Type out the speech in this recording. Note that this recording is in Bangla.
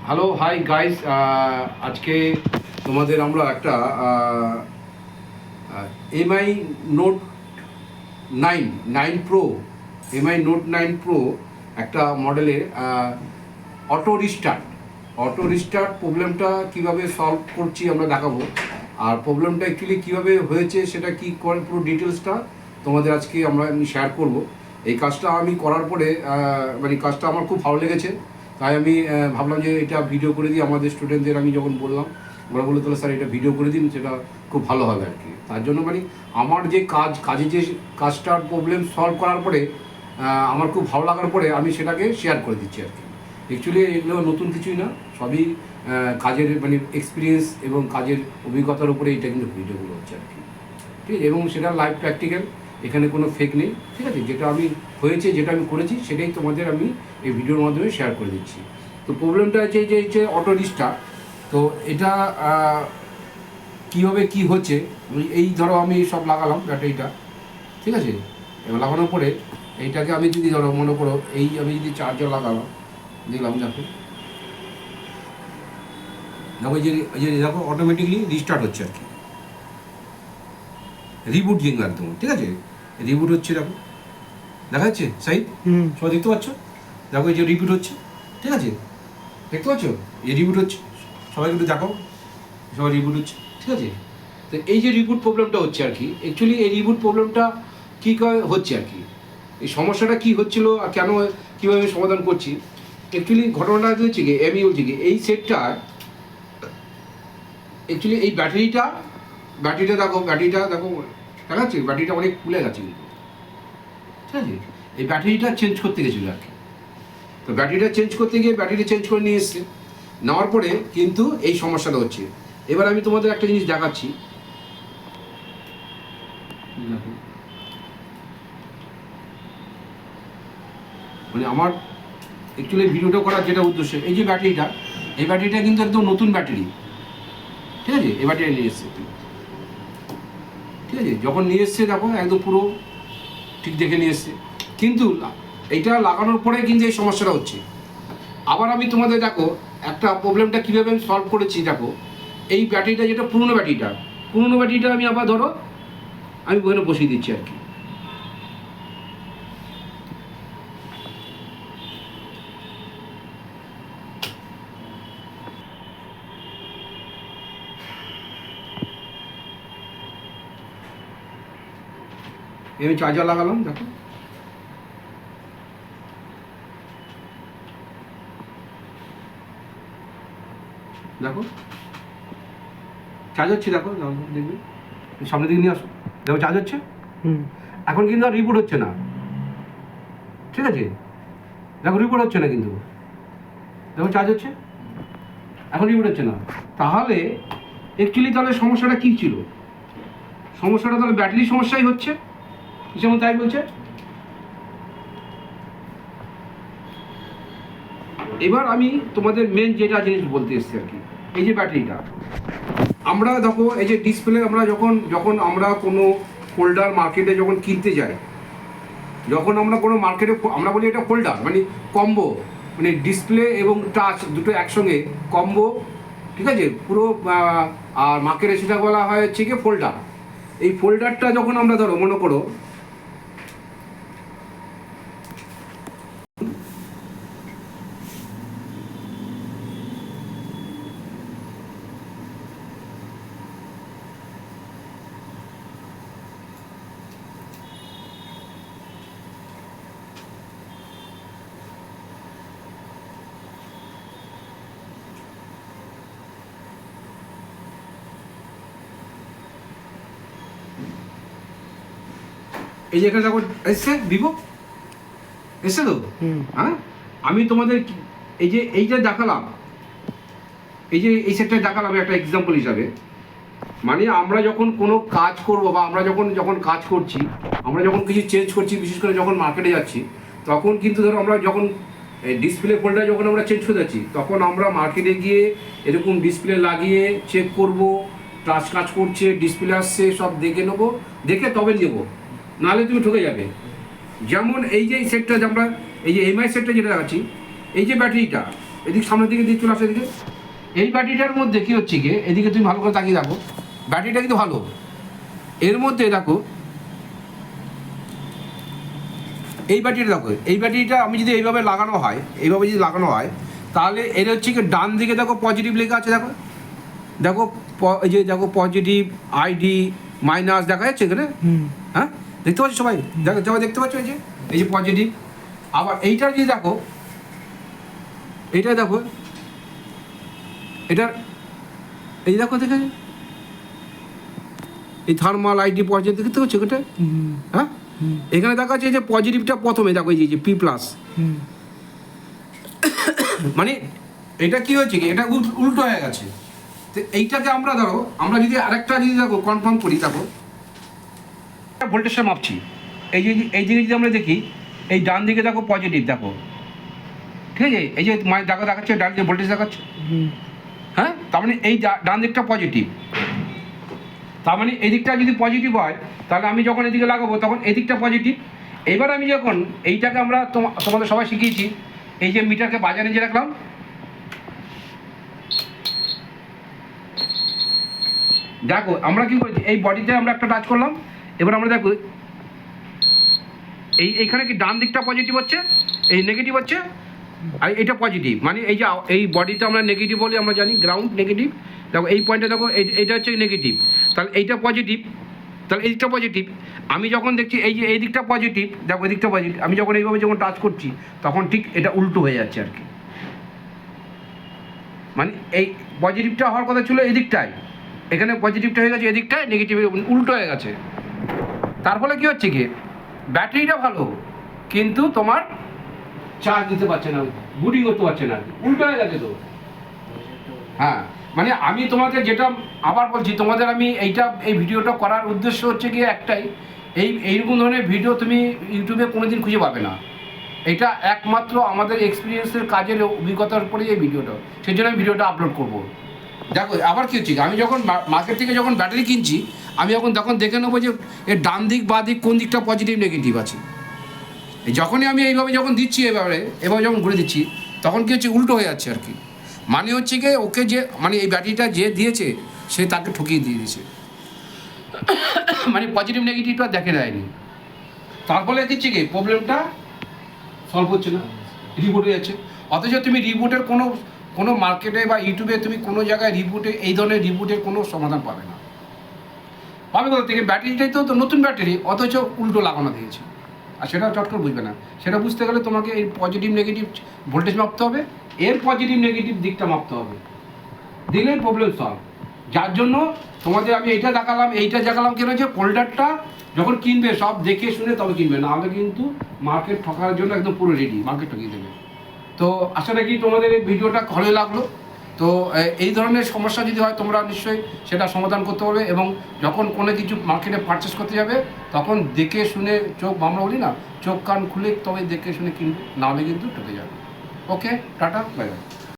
হ্যালো হাই গাইস, আজকে তোমাদের আমরা একটা MI note nine pro MI note 9 pro একটা মডেলের অটো রিস্টার্ট প্রবলেমটা কীভাবে সলভ করছি আমরা দেখাবো। আর প্রবলেমটা অ্যাকচুয়ালি কীভাবে হয়েছে সেটা কী করে পুরো ডিটেলসটা তোমাদের আজকে আমি শেয়ার করব। এই কাজটা আমি করার পরে মানে কাজটা আমার খুব ভালো লেগেছে, তাই আমি ভাবলাম যে এটা ভিডিও করে দিই। আমাদের স্টুডেন্টদের আমি যখন বললাম, ওরা বললো তাহলে স্যার এটা ভিডিও করে দিন, সেটা খুব ভালো হবে আর কি। তার জন্য মানে আমার যে কাজে যে কাজটার প্রবলেম সলভ করার পরে আমার খুব ভালো লাগার পরে আমি সেটাকে শেয়ার করে দিচ্ছি আর কি। অ্যাকচুয়ালি এগুলো নতুন কিছুই না, সবই কাজের মানে এক্সপিরিয়েন্স এবং কাজের অভিজ্ঞতার উপরে এটা কিন্তু ভিডিওগুলো হচ্ছে আর কি। ঠিক আছে, এবং সেটা লাইভ প্র্যাকটিক্যাল, এখানে কোনো ফেক নেই। ঠিক আছে, যেটা আমি হয়েছে যেটা আমি করেছি সেটাই তোমাদের আমি এই ভিডিওর মাধ্যমে শেয়ার করে দিচ্ছি। তো প্রবলেমটা হচ্ছে যে অটো রিস্টার্ট। তো এটা কীভাবে কী হচ্ছে, এই ধরো আমি সব লাগালাম ব্যাটারিটা, ঠিক আছে। এবার লাগানোর পরে এইটাকে আমি যদি ধরো মনে করো আমি যদি চার্জার লাগালাম, দেখলাম দেখো দেখো অটোমেটিকলি রিস্টার্ট হচ্ছে আর কি, রিবুট জিং একদম। ঠিক আছে, রিবুট হচ্ছে, দেখো দেখা যাচ্ছে সাইড, সবাই দেখতে পাচ্ছ? দেখো এই যে রিবুট হচ্ছে, ঠিক আছে, দেখতে পাচ্ছ এই রিবুট হচ্ছে। সবাই একটু দেখো, সবাই রিবুট হচ্ছে, ঠিক আছে। তো এই যে রিবুট প্রবলেমটা হচ্ছে আর কি, অ্যাকচুয়ালি এই রিবুট প্রবলেমটা কী হচ্ছে আর কি, এই সমস্যাটা কী হচ্ছিল আর কেন কীভাবে আমি সমাধান করছি। অ্যাকচুয়ালি ঘটনাটা হচ্ছে কি, আমি বলছি কি এই সেটটা অ্যাকচুয়ালি এই ব্যাটারিটা দেখো, দেখা যাচ্ছে ব্যাটারিটা অনেক খুলে গেছে কিন্তু, ঠিক আছে। এই ব্যাটারিটা চেঞ্জ করতে গেছিলো আর কি। তো ব্যাটারিটা চেঞ্জ করতে গিয়ে ব্যাটারি চেঞ্জ করে নিয়ে এসছে, নেওয়ার পরে কিন্তু এই সমস্যাটা হচ্ছে। এবার আমি তোমাদের একটা জিনিস দেখাচ্ছি, মানে আমার অ্যাকচুয়ালি ভিডিওটা করার যেটা উদ্দেশ্য, এই যে ব্যাটারিটা, এই ব্যাটারিটা কিন্তু একদম নতুন ব্যাটারি, ঠিক আছে। এই ব্যাটারি নিয়ে এসছে, ঠিক আছে। যখন নিয়ে এসছে দেখো একদম পুরো ঠিক দেখে নিয়ে এসছে, কিন্তু এইটা লাগানোর পরে কিন্তু এই সমস্যাটা হচ্ছে। আবার আমি তোমাদের দেখো একটা প্রবলেমটা কীভাবে আমি সলভ করেছি। দেখো এই ব্যাটারিটা যেটা পুরনো ব্যাটারিটা আমি আবার ধরো আমি ওখানে বসিয়ে দিচ্ছি আর কি। আমি চার্জার লাগালাম, দেখো দেখো চার্জ হচ্ছে, দেখো দেখবে সামনের দিকে নিয়ে আসো, দেখো চার্জ হচ্ছে। এখন কিন্তু আর রিবুট হচ্ছে না, ঠিক আছে। দেখো রিবুট হচ্ছে না, কিন্তু দেখো চার্জ হচ্ছে, এখন রিবুট হচ্ছে না। তাহলে অ্যাকচুয়ালি তাহলে সমস্যাটা কী ছিল? সমস্যাটা তাহলে ব্যাটারির সমস্যাই হচ্ছে, যেমন তাই বলছে। এবার আমি তোমাদের মেন যেটা জিনিস বলতে এসেছি আর কি, এই যে ব্যাটারিটা আমরা দেখো এই যে ডিসপ্লে, আমরা যখন আমরা কোনো ফোল্ডার মার্কেটে যখন কিনতে যাই, যখন আমরা কোনো মার্কেটে আমরা বলি এটা ফোল্ডার মানে কম্বো, মানে ডিসপ্লে এবং টাচ দুটো একসঙ্গে কম্বো, ঠিক আছে পুরো। আর মার্কেটে সেটা বলা হয় হচ্ছে কি ফোল্ডার। এই ফোল্ডারটা যখন আমরা ধরো মনে করো এই যে এখানে দেখো এসছে ভিভো, এসছে তো। হ্যাঁ, আমি তোমাদের এইটা দেখালাম, এই সেটটা দেখালাম একটা এক্সাম্পল হিসাবে। মানে আমরা যখন কোনো কাজ করব বা আমরা যখন কাজ করছি, আমরা যখন কিছু চেঞ্জ করছি, বিশেষ করে যখন মার্কেটে যাচ্ছি, তখন কিন্তু ধরো আমরা যখন ডিসপ্লে ফোল্ডার যখন আমরা চেঞ্জ করে যাচ্ছি, তখন আমরা মার্কেটে গিয়ে এরকম ডিসপ্লে লাগিয়ে চেক করব, টাচ কাজ করছে, ডিসপ্লে আসছে, সব দেখে নেবো, দেখে তবে নেবো, নাহলে তুমি ঠকে যাবে। যেমন এই যে সেটটা আমরা এই যে এমআই সেটটা যেটা দেখাচ্ছি, এই যে ব্যাটারিটা, এদিকে সামনের দিকে দিয়ে চলে আসো এদিকে। এই ব্যাটারিটার মধ্যে কী হচ্ছে গিয়ে, এদিকে তুমি ভালো করে তাকিয়ে দেখো, ব্যাটারিটা কিন্তু ভালো। এর মধ্যে দেখো এই ব্যাটারিটা দেখো, এই ব্যাটারিটা আমি যদি এইভাবে লাগানো হয়, এইভাবে যদি লাগানো হয়, তাহলে এর হচ্ছে কি ডান দিকে দেখো পজিটিভ লেখা আছে, দেখো দেখো এই যে দেখো পজিটিভ আইডি মাইনাস দেখা যাচ্ছে এখানে। হ্যাঁ দেখতে পাচ্ছ সবাই, দেখো সবাই দেখতে পাচ্ছ এই যে পজিটিভ। আবার এইটা যদি দেখো, এইটা দেখো, এটার এই দেখো দেখে এই থার্মাল আইডি পজিটিভ দেখতে পাচ্ছ এটা। হ্যাঁ এখানে দেখা যাচ্ছে যে পজিটিভটা প্রথমে দেখো এই যে পি প্লাস, মানে এটা কি হয়েছে কি, এটা উল্টো হয়ে গেছে। তো এইটাকে আমরা ধরো, আমরা যদি আরেকটা যদি দেখো কনফার্ম করি, দেখো ভোল্টেজটা মাপছি, এই যে দিকে যদি আমরা দেখি, এই ডান দিকে দেখো পজিটিভ, দেখো ঠিক আছে, এই যে দেখো দেখাচ্ছে ডান দিকে ভোল্টেজ দেখাচ্ছে। হ্যাঁ তার মানে এই ডান দিকটা পজিটিভ, তার মানে এই দিকটা যদি পজিটিভ হয়, তাহলে আমি যখন এদিকে লাগাবো তখন এদিকটা পজিটিভ। এবার আমি যখন এইটাকে আমরা তোমাদের সবাই শিখিয়েছি, এই যে মিটারকে বাজারে নিয়ে রাখলাম, দেখো আমরা কি করেছি, এই বডিতে আমরা একটা টাচ করলাম। এবার আমরা দেখো এইখানে কি ডান দিকটা পজিটিভ হচ্ছে, এই নেগেটিভ হচ্ছে, আর এটা পজিটিভ, মানে এই যে এই বডিতে আমরা নেগেটিভ বলি, আমরা জানি গ্রাউন্ড নেগেটিভ। দেখো এই পয়েন্টে দেখো এইটা হচ্ছে নেগেটিভ, তাহলে এইটা পজিটিভ, তাহলে এই দিকটা পজিটিভ। আমি যখন দেখছি এই যে এই দিকটা পজিটিভ, দেখো এই দিকটা পজিটিভ, আমি যখন এইভাবে যখন টাচ করছি তখন ঠিক এটা উল্টো হয়ে যাচ্ছে আর কি। মানে এই পজিটিভটা হওয়ার কথা ছিল এই দিকটায়, এখানে পজিটিভটা হয়ে গেছে এদিকটায়, নেগেটিভ উল্টো হয়ে গেছে। তার ফলে কী হচ্ছে কি, ব্যাটারিটা ভালো কিন্তু তোমার চার্জ দিতে পারছে না, বুটিং করতে পারছে না, উল্টো হয়ে গেছে তো। হ্যাঁ মানে আমি তোমাদের যেটা আবার বলছি, তোমাদের আমি এই ভিডিওটা করার উদ্দেশ্য হচ্ছে গিয়ে একটাই, এইরকম ধরনের ভিডিও তুমি ইউটিউবে কোনোদিন খুঁজে পাবে না। এটা একমাত্র আমাদের এক্সপিরিয়েন্সের কাজের অভিজ্ঞতার উপরে এই ভিডিওটা, সেই জন্য আমি ভিডিওটা আপলোড করবো। দেখো আবার কী হচ্ছে, আমি যখন মার্কেট থেকে যখন ব্যাটারি কিনছি, আমি তখন দেখে নেবো যে এর ডান দিক বা দিক কোন দিকটা পজিটিভ নেগেটিভ আছে। যখনই আমি এইভাবে যখন দিচ্ছি, এভাবে যখন ঘুরে দিচ্ছি, তখন কী হচ্ছে, উল্টো হয়ে যাচ্ছে আর কি। মানে হচ্ছে কি ওকে যে, মানে এই ব্যাটারিটা যে দিয়েছে সে তাকে ঠকিয়ে দিয়ে দিয়েছে, মানে পজিটিভ নেগেটিভটা দেখে দেয়নি। তার ফলে দিচ্ছে কি প্রবলেমটা সলভ হচ্ছে না, রিবুট হয়ে যাচ্ছে। অথচ তুমি রিবুটের কোনো মার্কেটে বা ইউটিউবে তুমি কোনো জায়গায় রিবুটে এই ধরনের রিবুটের কোনো সমাধান পাবে না। পাবে কোথা থেকে, ব্যাটারিটাই তো নতুন ব্যাটারি, অথচ উল্টো লাগানো দিয়েছে। আর সেটা চট করে বুঝবে না। সেটা বুঝতে গেলে তোমাকে এই পজিটিভ নেগেটিভ ভোল্টেজ মাপতে হবে, এর পজিটিভ নেগেটিভ দিকটা মাপতে হবে, দিলেই প্রবলেম সলভ। যার জন্য তোমাদের আমি এইটা দেখালাম কেন, যে হোল্ডারটা যখন কিনবে সব দেখে শুনে তবে কিনবে, নাহলে কিন্তু মার্কেট ঠকার জন্য একদম পুরো রেডি, মার্কেট ঠকিয়ে দেবে। তো আশা রাখি তোমাদের এই ভিডিওটা ভালো লাগলো। তো এই ধরনের সমস্যা যদি হয়, তোমরা নিশ্চয়ই সেটা সমাধান করতে পারবে, এবং যখন কোনো কিছু মার্কেটে পারচেস করতে যাবে তখন দেখে শুনে, চোখ আমরা বলি না, চোখ কান খুলে তবে দেখে শুনে কিনবে, নাহলে কিন্তু ঠকে যাবে। ওকে, টাটা, বাই বাই।